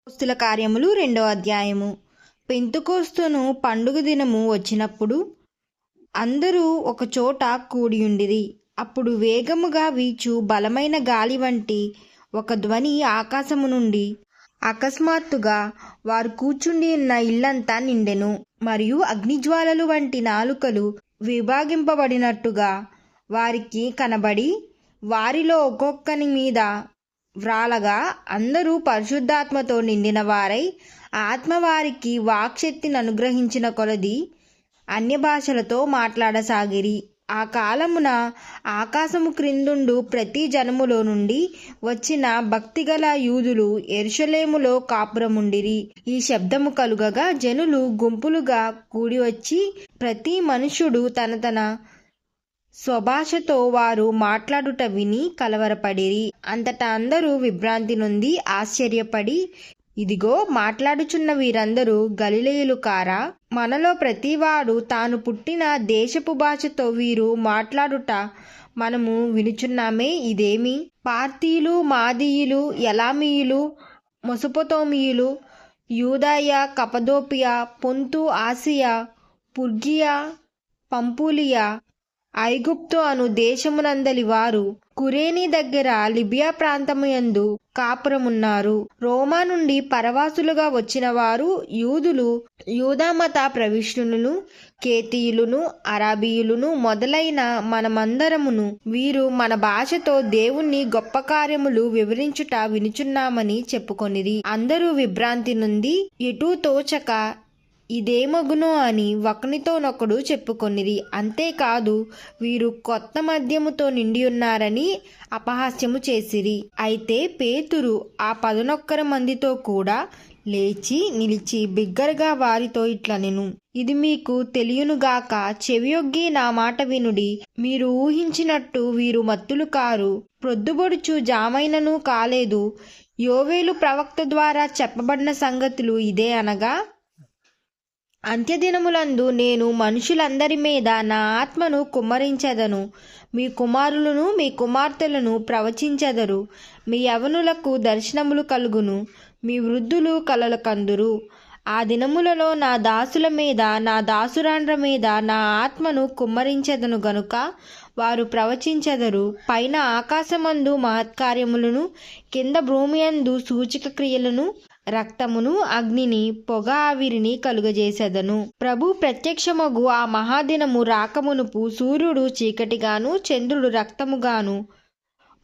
అపోస్తలుల కార్యములు 2వ అధ్యాయము. పెంతెకొస్తు పండుగ దినము వచ్చినప్పుడు అందరూ ఒకచోట కూడియుండిరి. అప్పుడు వేగముగా వీచు బలమైన గాలి వంటి ఒక ధ్వని ఆకాశము నుండి అకస్మాత్తుగా వారు కూర్చుండి ఉన్న ఇల్లంతా నిండెను. మరియు అగ్నిజ్వాలలు వంటి నాలుకలు విభాగింపబడినట్టుగా వారికి కనబడి వారిలో ఒక్కొక్కని మీద వ్రాలగా, అందరూ పరిశుద్ధాత్మతో నిండిన వారై ఆత్మ వారికి వాక్శక్తిని అనుగ్రహించిన కొలది అన్య భాషలతో మాట్లాడసాగిరి. ఆ కాలమున ఆకాశము క్రిందుండు ప్రతి జనములో నుండి వచ్చిన భక్తిగల యూదులు యెరూషలేములో కాపురముండిరి. ఈ శబ్దము కలుగగా జనులు గుంపులుగా కూడివచ్చి ప్రతి మనుష్యుడు తన తన స్వభాషతో వారు మాట్లాడుట విని కలవరపడిరి. అంతటా అందరూ విభ్రాంతి నొంది ఆశ్చర్యపడి, ఇదిగో, మాట్లాడుచున్న వీరందరూ గలిలయులు కారా? మనలో ప్రతివాడు తాను పుట్టిన దేశపు భాషతో వీరు మాట్లాడుట మనము వినుచున్నామే. ఇదేమి? పార్తీయులు, మాదీయులు, ఎలామీయులు, మెసొపొతామియులు, యూదయ, కపదొకియ, పొంతు, ఆసియా, పుర్గియ, పంఫూలియ, ఐగుప్తు అను దేశమునందలి వారు, కురేనీ దగ్గర లిబియా ప్రాంతముయందు కాపురమున్నారు. రోమా నుండి పరవాసులుగా వచ్చిన వారు యూదులు, యూదామత ప్రవిష్టులను, కేతీయులను, అరాబీయులను మొదలైన మనమందరమును వీరు మన భాషతో దేవుని గొప్ప కార్యములు వివరించుట వినుచున్నామని చెప్పుకొనిరి. అందరూ విభ్రాంతి నుండి ఎటూ తోచక ఇదేమగునో అని ఒకనితోనొకడు చెప్పుకొనిరి. అంతేకాదు, వీరు కొత్త మద్యముతో నిండియున్నారని అపహాస్యము చేసిరి. అయితే పేతురు ఆ 11 మందితో కూడా లేచి నిలిచి బిగ్గరగా వారితో ఇట్లనెను, ఇది మీకు తెలియనుగాక, చెవియొగ్గి నా మాట వినుడి. మీరు ఊహించినట్టు వీరు మత్తులు కారు. ప్రొద్దుబొడుచు జామైనను కాలేదు. యోవేలు ప్రవక్త ద్వారా చెప్పబడిన సంగతులు ఇదే అనగా, అంత్యదినములందు నేను మనుషులందరి మీద నా ఆత్మను కుమ్మరించెదను. మీ కుమారులను మీ కుమార్తెలను ప్రవచించెదరు. మీ యవనులకు దర్శనములు కలుగును. మీ వృద్ధులు కలలు కందురు. ఆ దినములలో నా దాసుల మీద, నా దాసురాండ్ర మీద నా ఆత్మను కుమ్మరించెదను గనుక వారు ప్రవచించెదరు. పైన ఆకాశమందు మహత్కార్యములను, కింద భూమియందు సూచక క్రియలను, రక్తమును, అగ్నిని, పొగ, ఆవిరిని కలుగజేసెదను. ప్రభు ప్రత్యక్షమగు ఆ మహాదినము రాకమునుపు సూర్యుడు చీకటిగాను, చంద్రుడు రక్తముగాను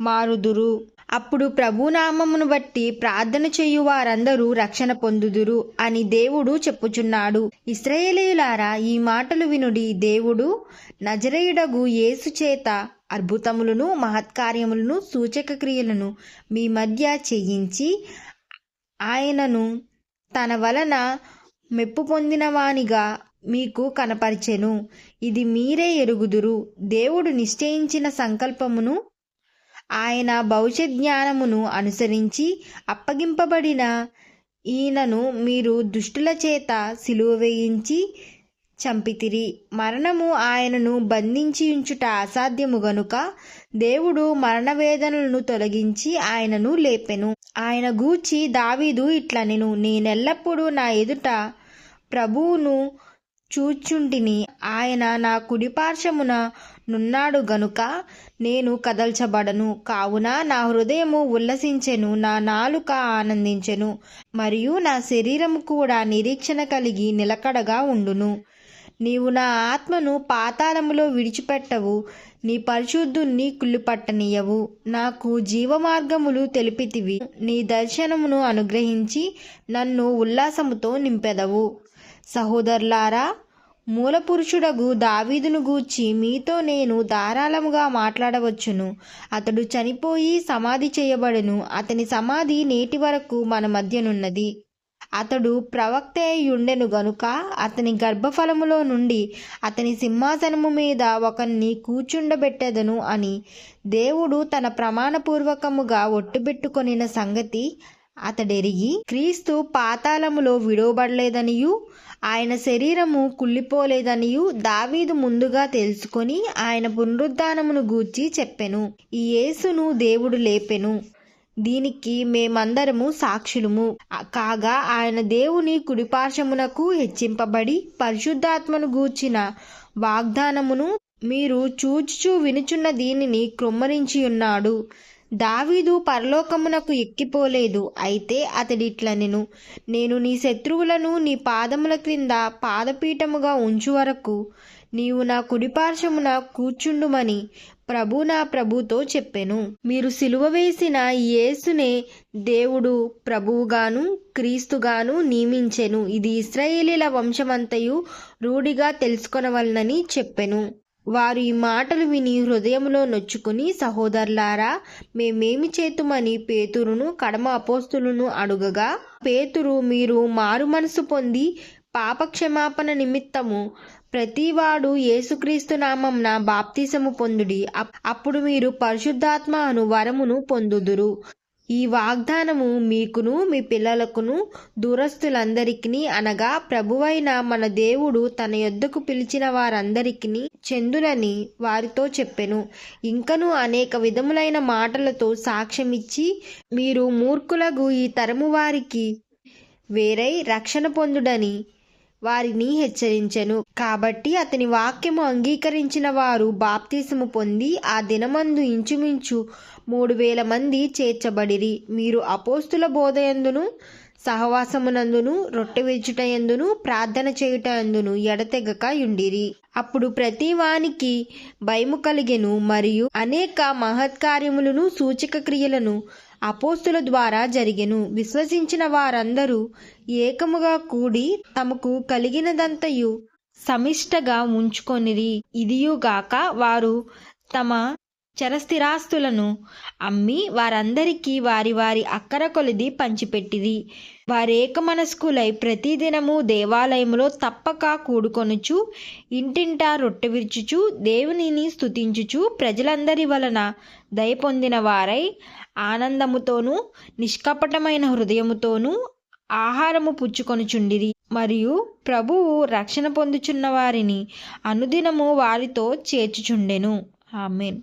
మారుదురు. అప్పుడు ప్రభునామమును బట్టి ప్రార్థన చేయు వారందరూ రక్షణ పొందుదురు అని దేవుడు చెప్పుచున్నాడు. ఇశ్రాయేలీయులారా, ఈ మాటలు వినుడి. దేవుడు నజరేయుడగు యేసు చేత అద్భుతములను, మహత్కార్యములను, సూచక క్రియలను మీ మధ్య చేయించి ఆయనను తన వలన మెప్పు పొందినవానిగా మీకు కనపరిచెను. ఇది మీరే ఎరుగుదురు. దేవుడు నిశ్చయించిన సంకల్పమును, ఆయన భవిష్యత్ జ్ఞానమును అనుసరించి అప్పగింపబడిన ఈయనను మీరు దుష్టుల చేత సిలువ వేయించి చంపితిరి. మరణము ఆయనను బంధించి ఉంచుట అసాధ్యము గనుక దేవుడు మరణ వేదనలను తొలగించి ఆయనను లేపెను. ఆయన గూర్చి దావీదు ఇట్లనెను, నేనెల్లప్పుడూ నా ఎదుట ప్రభువును చూచుంటిని. ఆయన నా కుడిపార్శ్వమున నున్నాడు గనుక నేను కదల్చబడను. కావున నా హృదయము ఉల్లసించెను, నా నాలుక ఆనందించెను, మరియు నా శరీరము కూడా నిరీక్షణ కలిగి నిలకడగా ఉండును. నీవు నా ఆత్మను పాతాళములో విడిచిపెట్టవు, నీ పరిశుద్ధుణ్ణి కుళ్ళుపట్టనీయవు. నాకు జీవమార్గములు తెలిపితివి. నీ దర్శనమును అనుగ్రహించి నన్ను ఉల్లాసముతో నింపెదవు. సహోదరులారా, మూలపురుషుడగు దావీదును గూర్చి మీతో నేను ధారాళముగా మాట్లాడవచ్చును. అతడు చనిపోయి సమాధి చేయబడెను. అతని సమాధి నేటి వరకు మన మధ్యనున్నది. అతడు ప్రవక్త అయ్యుండెను గనుక అతని గర్భఫలములో నుండి అతని సింహాసనము మీద ఒకరిని కూర్చుండబెట్టెదను అని దేవుడు తన ప్రమాణపూర్వకముగా ఒట్టుబెట్టుకొనిన సంగతి అతడెరిగి, క్రీస్తు పాతాళములో విడవబడలేదనియు ఆయన శరీరము కుళ్ళిపోలేదనియు దావీదు ముందుగా తెలుసుకొని ఆయన పునరుద్ధానమును గూర్చి చెప్పెను. ఈ యేసును దేవుడు లేపెను. దీనికి మేమందరము సాక్షులము. కాగా ఆయన దేవుని కుడిపార్శ్వమునకు హెచ్చింపబడి పరిశుద్ధాత్మను గూర్చిన వాగ్దానమును మీరు చూచుచూ వినుచున్న దీనిని కృమ్మరించి ఉన్నాడు. దావీదు పరలోకమునకు ఎక్కిపోలేదు, అయితే అతడిట్లనెను, నేను నీ శత్రువులను నీ పాదముల క్రింద పాదపీఠముగా ఉంచు వరకు నీవు నా కుడిపార్శ్వమున కూర్చుండుమని ప్రభు నా ప్రభుతో చెప్పెను. మీరు సిలువ వేసిన యేసునే దేవుడు ప్రభువుగాను క్రీస్తుగాను నియమించెను. ఇది ఇశ్రాయేలీల వంశమంతయు రూఢిగా తెలుసుకొనవలనని చెప్పెను. వారు ఈ మాటలు విని హృదయంలో నొచ్చుకుని, సహోదరులారా, మేమేమి చేతుమని పేతురును కడమ అపోస్తులను అడుగగా, పేతురు, మీరు మారు మనసు పొంది పాపక్షమాపణ నిమిత్తము ప్రతివాడు యేసుక్రీస్తు నామమున బాప్తిసము పొందుడి, అప్పుడు మీరు పరిశుద్ధాత్మ అను వరమును పొందుదురు. ఈ వాగ్దానము మీకును మీ పిల్లలకును దూరస్తులందరికీ, అనగా ప్రభువైన మన దేవుడు తన యొద్దకు పిలిచిన వారందరికీ చెందునని వారితో చెప్పెను. ఇంకను అనేక విధములైన మాటలతో సాక్ష్యమిచ్చి, మీరు మూర్ఖులగు ఈ తరము వారికి వేరై రక్షణ పొందుడని వారిని హెచ్చరించెను. కాబట్టి అతని వాక్యము అంగీకరించిన వారు బాప్తిసము పొంది ఆ దినమందు ఇంచుమించు 3,000 మంది చేర్చబడిరి. మీరు అపోస్తుల బోధయందును సహవాసమునందును రొట్టె విరుచుటయందును ప్రార్థన చేయుటయందును ఎడతెగక యుండిరి. అప్పుడు ప్రతి వానికి భయము కలిగెను, మరియు అనేక మహత్కార్యములను సూచక క్రియలను అపోస్తుల ద్వారా జరిగెను. విశ్వసించిన వారందరూ ఏకముగా కూడి తమకు కలిగినదంతయు సమిష్టగా ఉంచుకొనిరి. ఇదియుగాక వారు తమ చరస్థిరాస్తులను అమ్మి వారందరికీ వారి వారి అక్కర కొలిది పంచిపెట్టిరి. వారేక మనస్కులై ప్రతిదినము దేవాలయములో తప్పక కూడుకొనుచు ఇంటింటా రొట్టె విరుచుచు దేవునిని స్తుతించుచు ప్రజలందరి వలన దయ పొందిన వారై ఆనందముతోనూ నిష్కపటమైన హృదయముతోనూ ఆహారము పుచ్చుకొనుచుండిరి. మరియు ప్రభువు రక్షణ పొందుచున్న వారిని అనుదినము వారితో చేర్చుచుండెను. ఆమేన్.